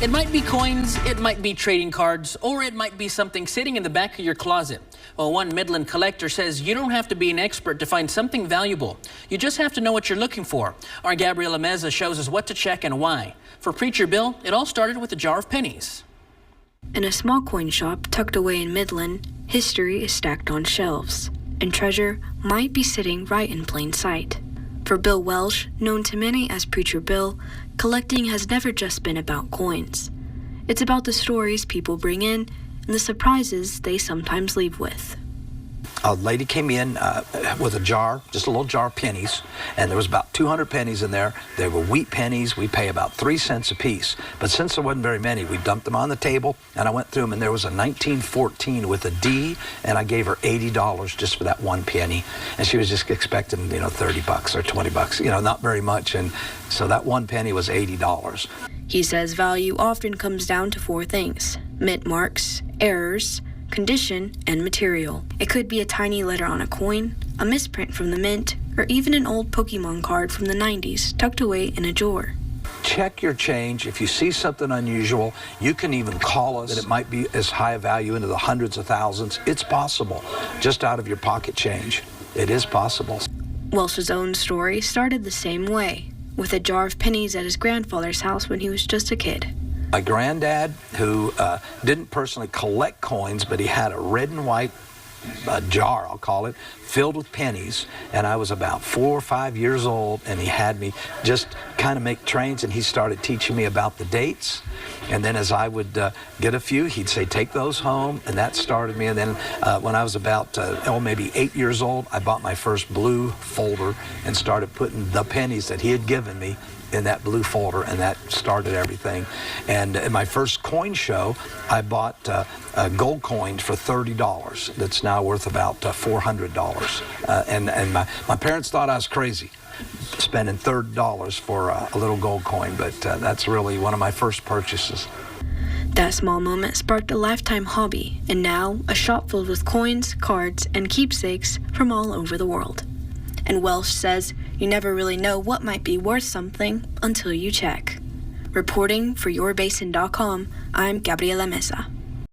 It might be coins, it might be trading cards, or it might be something sitting in the back of your closet. Well, one Midland collector says you don't have to be an expert to find something valuable. You just have to know what you're looking for. Our Gabriela Meza shows us what to check and why. For Preacher Bill, it all started with a jar of pennies. In a small coin shop tucked away in Midland, history is stacked on shelves, and treasure might be sitting right in plain sight. For Bill Welsh, known to many as Preacher Bill, collecting has never just been about coins. It's about the stories people bring in and the surprises they sometimes leave with. A lady came in with a jar, just a little jar of pennies, and there was about 200 pennies in there. They were wheat pennies. We pay about 3 cents a piece. But since there wasn't very many, we dumped them on the table, and I went through them, and there was a 1914 with a D, and I gave her $80 just for that one penny. And she was just expecting, $30 or $20, not very much. And so that one penny was $80. He says value often comes down to 4 things: mint marks, errors, condition, and material. It could be a tiny letter on a coin, a misprint from the mint, or even an old Pokemon card from the 90s tucked away in a drawer. Check your change. If you see something unusual, you can even call us. It might be as high a value into the hundreds of thousands. It's possible, just out of your pocket change. It is possible. Welsh's own story started the same way, with a jar of pennies at his grandfather's house when he was just a kid. My granddad, who didn't personally collect coins, but he had a red and white jar, I'll call it, filled with pennies, and I was about 4 or 5 years old, and he had me just kind of make trains, and he started teaching me about the dates. And then as I would get a few, he'd say, take those home, and that started me. And then when I was about maybe 8 years old, I bought my first blue folder and started putting the pennies that he had given me in that blue folder, and that started everything. And in my first coin show, I bought a gold coin for $30 that's now worth about $400. And my parents thought I was crazy spending $30 for a little gold coin, but that's really one of my first purchases. That small moment sparked a lifetime hobby, and now a shop filled with coins, cards, and keepsakes from all over the world. And Welsh says you never really know what might be worth something until you check. Reporting for YourBasin.com, I'm Gabriela Meza.